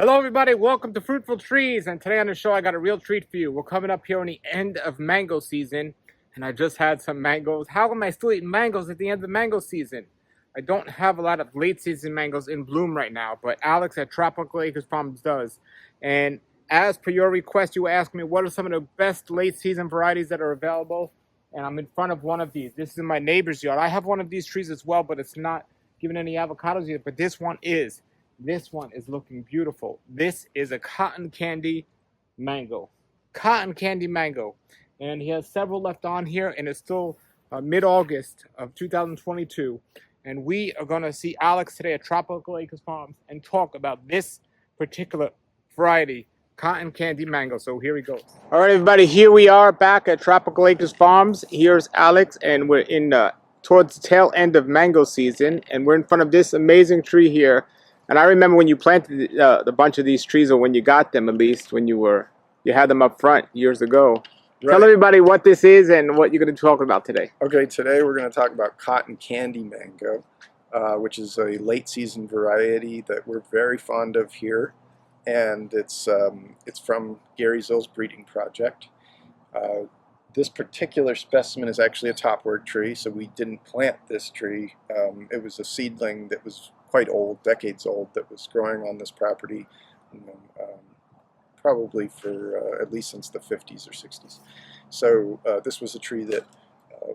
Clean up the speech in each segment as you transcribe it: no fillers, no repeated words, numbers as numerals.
Hello everybody, welcome to Fruitful Trees, and today on the show I got a real treat for you. We're coming up here on the end of mango season, and I just had some mangoes. How am I still eating mangoes at the end of mango season? I don't have a lot of late season mangoes in bloom right now, but Alex at Tropical Acres Farms does. And as per your request, you asked me what are some of the best late season varieties that are available, and I'm in front of one of these. This is in my neighbor's yard. I have one of these trees as well, but it's not giving any avocados yet, but this one is. This one is looking beautiful. This is a cotton candy mango. Cotton candy mango. And he has several left on here, and it's still mid-August of 2022. And we are going to see Alex today at Tropical Acres Farms and talk about this particular variety, cotton candy mango. So here he goes. All right, everybody, here we are back at Tropical Acres Farms. Here's Alex, and we're in towards the tail end of mango season, and we're in front of this amazing tree here. And I remember when you planted the bunch of these trees, or when you got them, at least when you had them up front years ago. Right. Tell everybody what this is and what you're going to talk about today. Okay, today we're going to talk about cotton candy mango, which is a late season variety that we're very fond of here, and it's from Gary Zill's breeding project. This particular specimen is actually a topwort tree, so we didn't plant this tree. It was a seedling that was quite old, decades old, that was growing on this property, probably for at least since the 50s or 60s. So this was a tree that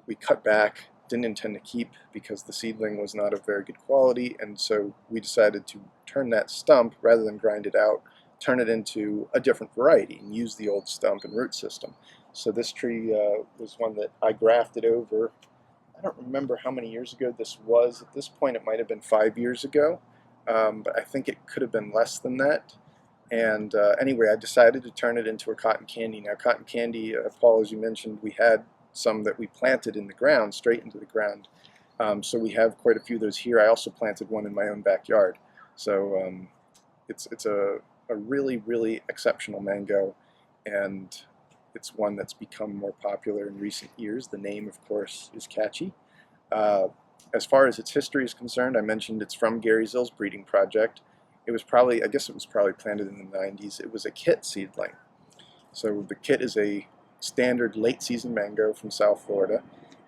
we cut back, didn't intend to keep because the seedling was not of very good quality, and so we decided to turn that stump, rather than grind it out, turn it into a different variety and use the old stump and root system. So this tree was one that I grafted over. I don't remember how many years ago this was. At this point, it might have been 5 years ago, but I think it could have been less than that. And anyway, I decided to turn it into a cotton candy. Now, cotton candy, Paul, as you mentioned, we had some that we planted in the ground, straight into the ground. So we have quite a few of those here. I also planted one in my own backyard. So it's a really, really exceptional mango, and it's one that's become more popular in recent years. The name, of course, is catchy. As far as its history is concerned, I mentioned it's from Gary Zill's breeding project. It was probably, I guess it was probably planted in the 90s. It was a Keitt seedling. So the Keitt is a standard late season mango from South Florida,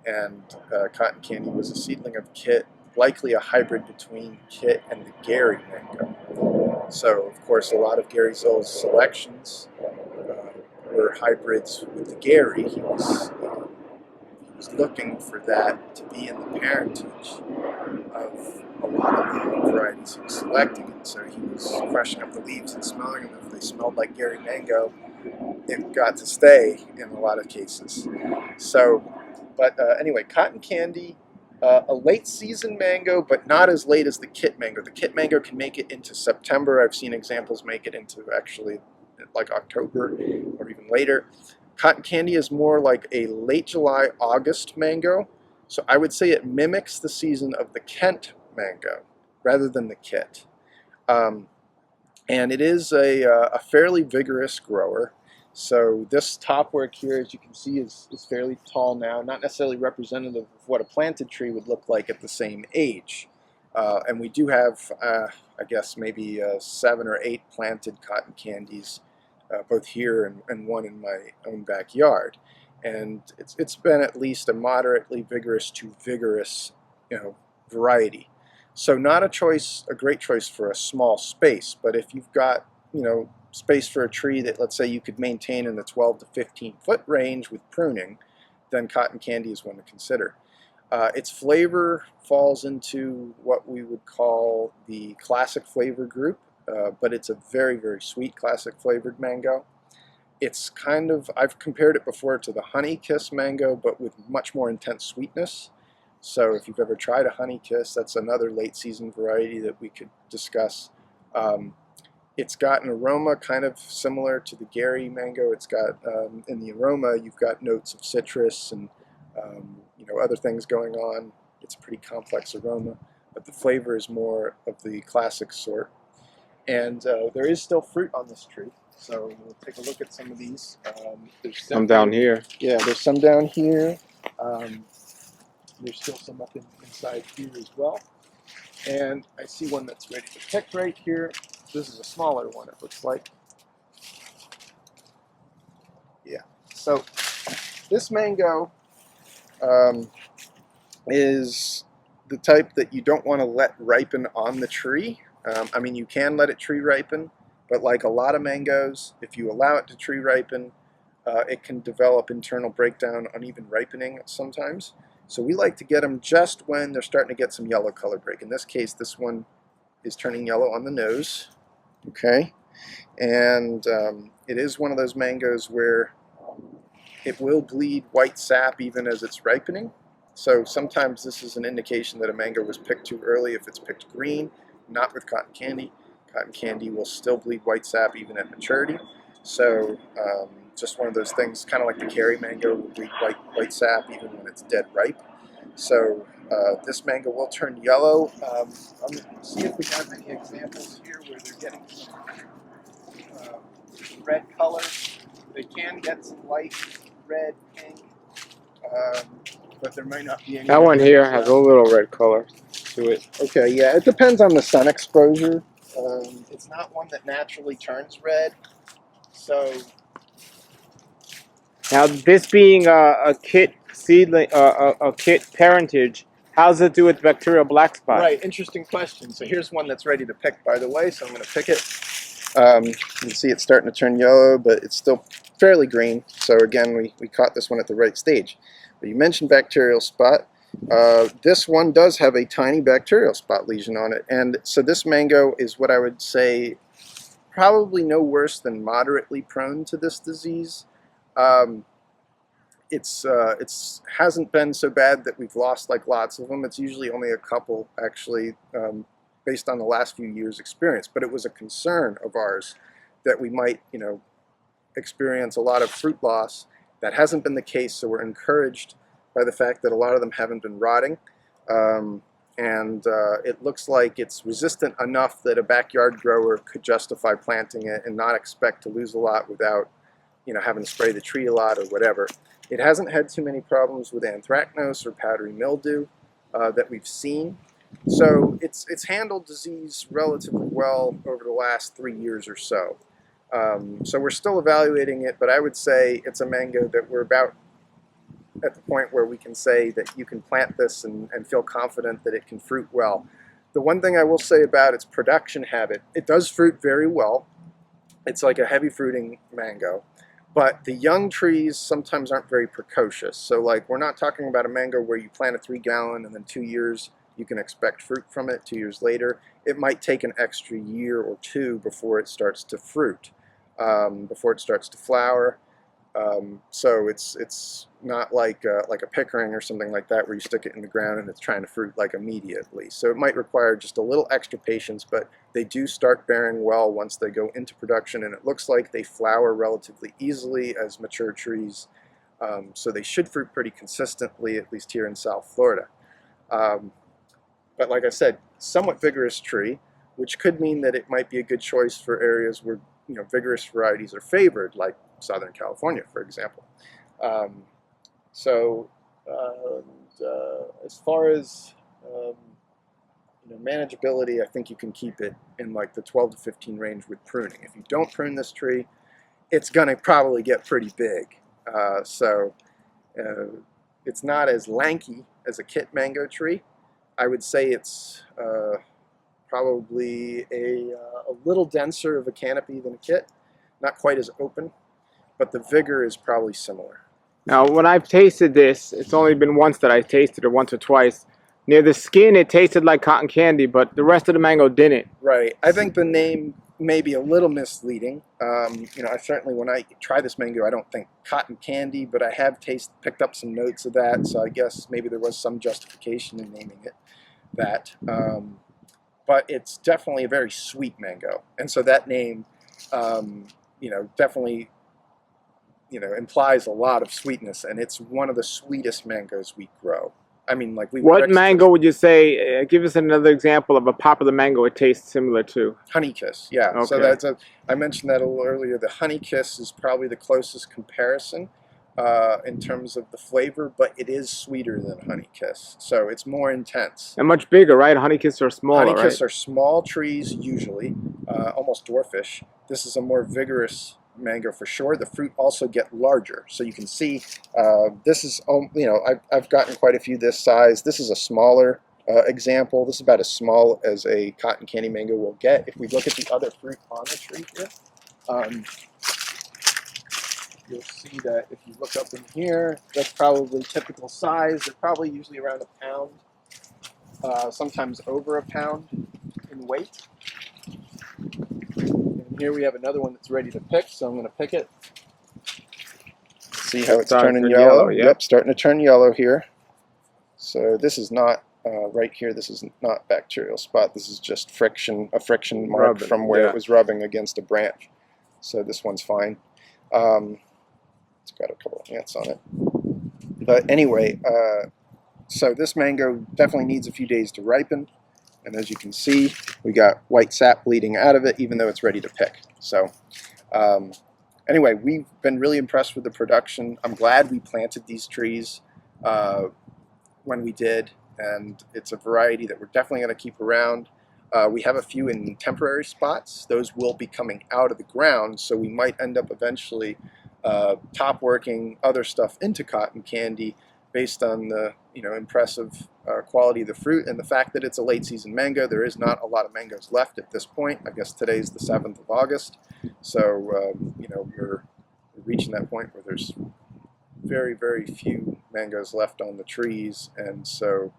and cotton candy was a seedling of Keitt, likely a hybrid between Keitt and the Gary mango. So, of course, a lot of Gary Zill's selections were hybrids with the Gary. He was looking for that to be in the parentage of a lot of the varieties he was selecting, and so he was crushing up the leaves and smelling them. If they smelled like Gary mango, it got to stay in a lot of cases. So, but anyway, cotton candy, a late season mango, but not as late as the Keitt mango. The Keitt mango can make it into September. I've seen examples make it into actually like October or even later. Cotton candy is more like a late July, August mango. So I would say it mimics the season of the Kent mango rather than the Keitt. And it is a fairly vigorous grower. So this top work here, as you can see, is fairly tall now, not necessarily representative of what a planted tree would look like at the same age. And we do have, I guess, maybe 7 or 8 planted cotton candies, both here and one in my own backyard. And it's been at least a moderately vigorous to vigorous, variety. So not a great choice for a small space, but if you've got, space for a tree that, let's say, you could maintain in the 12 to 15 foot range with pruning, then cotton candy is one to consider. Its flavor falls into what we would call the classic flavor group, but it's a very, very sweet classic flavored mango. It's kind of, I've compared it before to the Honey Kiss mango, but with much more intense sweetness. So if you've ever tried a Honey Kiss, that's another late season variety that we could discuss. It's got an aroma kind of similar to the Gary mango. It's got, in the aroma, you've got notes of citrus and other things going on. It's a pretty complex aroma, but the flavor is more of the classic sort. And there is still fruit on this tree, so we'll take a look at some of these. There's some down here. Yeah, there's some down here. There's still some up inside here as well. And I see one that's ready to pick right here. This is a smaller one, it looks like. Yeah. So this mango is the type that you don't want to let ripen on the tree. I mean, you can let it tree ripen, but like a lot of mangoes, if you allow it to tree ripen, it can develop internal breakdown, uneven ripening sometimes. So we like to get them just when they're starting to get some yellow color break. In this case, this one is turning yellow on the nose, okay? And it is one of those mangoes where it will bleed white sap even as it's ripening. So sometimes this is an indication that a mango was picked too early if it's picked green, not with cotton candy. Cotton candy will still bleed white sap even at maturity. So just one of those things, kind of like the Gary mango will bleed white sap even when it's dead ripe. So this mango will turn yellow. Let's see if we have any examples here where they're getting some red color. They can get some light red, pink, but there might not be any. That one here has a little red color to it. Okay, yeah, it depends on the sun exposure. It's not one that naturally turns red, so. Now, this being a Keitt seedling, a Keitt parentage, how does it do with bacterial black spot? Right, interesting question. So here's one that's ready to pick, by the way, so I'm going to pick it. You can see it's starting to turn yellow, but it's still fairly green. So again, we caught this one at the right stage. But you mentioned bacterial spot. This one does have a tiny bacterial spot lesion on it. And so this mango is what I would say probably no worse than moderately prone to this disease. It's hasn't been so bad that we've lost like lots of them. It's usually only a couple actually, based on the last few years' experience. But it was a concern of ours that we might, experience a lot of fruit loss. That hasn't been the case, so we're encouraged by the fact that a lot of them haven't been rotting. It looks like it's resistant enough that a backyard grower could justify planting it and not expect to lose a lot without having to spray the tree a lot or whatever. It hasn't had too many problems with anthracnose or powdery mildew that we've seen. So it's handled disease relatively well over the last 3 years or so. So we're still evaluating it, but I would say it's a mango that we're about at the point where we can say that you can plant this and feel confident that it can fruit well. The one thing I will say about its production habit, it does fruit very well. It's like a heavy fruiting mango. But the young trees sometimes aren't very precocious. So like we're not talking about a mango where you plant a 3-gallon and then 2 years you can expect fruit from it 2 years later. It might take an extra year or two before it starts to fruit, before it starts to flower. So it's not like a pickering or something like that where you stick it in the ground and it's trying to fruit like immediately. So it might require just a little extra patience, but they do start bearing well once they go into production, and it looks like they flower relatively easily as mature trees. So they should fruit pretty consistently, at least here in South Florida. But like I said, somewhat vigorous tree, which could mean that it might be a good choice for areas where vigorous varieties are favored, like Southern California, for example. As far as manageability, I think you can keep it in like the 12 to 15 range with pruning. If you don't prune this tree, it's going to probably get pretty big. It's not as lanky as a Keitt mango tree. I would say it's probably a little denser of a canopy than a Keitt, not quite as open, but the vigor is probably similar. Now, when I've tasted this, it's only been once that I tasted it, once or twice. Near the skin, it tasted like cotton candy, but the rest of the mango didn't. Right. I think the name may be a little misleading. I certainly, when I try this mango, I don't think cotton candy, but I have picked up some notes of that, so I guess maybe there was some justification in naming it that. But it's definitely a very sweet mango, and so that name, definitely, implies a lot of sweetness, and it's one of the sweetest mangoes we grow. I mean, like we. What mango would you say? Give us another example of a popular mango it tastes similar to. Honeykiss, yeah. Okay. So I mentioned that a little earlier. The Honeykiss is probably the closest comparison. in terms of the flavor, but it is sweeter than Honeykiss, so it's more intense. And much bigger, right? Honeykiss are smaller, Honeykiss right? are small trees usually, almost dwarfish. This is a more vigorous mango for sure. The fruit also get larger, so you can see this is, I've gotten quite a few this size. This is a smaller example. This is about as small as a cotton candy mango will get. If we look at the other fruit on the tree here, you'll see that if you look up in here, that's probably typical size. They're probably usually around a pound, sometimes over a pound in weight. And here we have another one that's ready to pick, so I'm going to pick it. See how it's turning yellow? Yep, starting to turn yellow here. So this is not, right here, this is not bacterial spot. This is just friction, a friction mark from where it was rubbing against a branch. So this one's fine. It's got a couple of ants on it. But anyway, so this mango definitely needs a few days to ripen. And as you can see, we got white sap bleeding out of it, even though it's ready to pick. So anyway, we've been really impressed with the production. I'm glad we planted these trees when we did. And it's a variety that we're definitely going to keep around. We have a few in temporary spots. Those will be coming out of the ground, so we might end up eventually top working other stuff into cotton candy based on the impressive quality of the fruit and the fact that it's a late season mango. There is not a lot of mangoes left at this point. I guess today's the 7th of August, so we're reaching that point where there's very, very few mangoes left on the trees, and so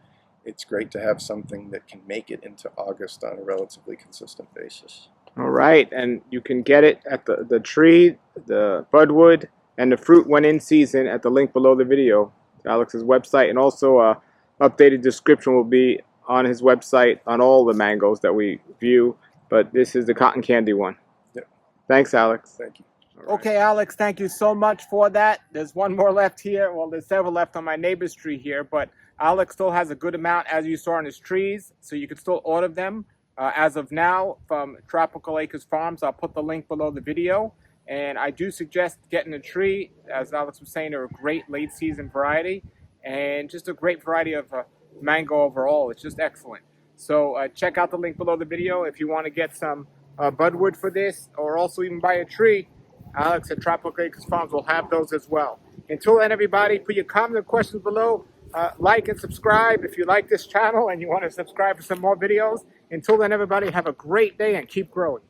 it's great to have something that can make it into August on a relatively consistent basis. All right, and you can get it at the tree, the budwood, and the fruit when in season at the link below the video, Alex's website, and also a updated description will be on his website on all the mangoes that we view, but this is the cotton candy one. Yep. Thanks, Alex. Thank you. Right. Okay, Alex, thank you so much for that. There's one more left here. Well, there's several left on my neighbor's tree here, but Alex still has a good amount, as you saw on his trees, so you can still order them as of now from Tropical Acres Farms. I'll put the link below the video, and I do suggest getting a tree. As Alex was saying, they're a great late season variety, and just a great variety of mango overall. It's just excellent. So check out the link below the video if you want to get some budwood for this, or also even buy a tree. Alex at Tropical Acres Farms will have those as well. Until then, everybody, put your comments and questions below. Like and subscribe if you like this channel and you want to subscribe for some more videos. Until then, everybody, have a great day and keep growing.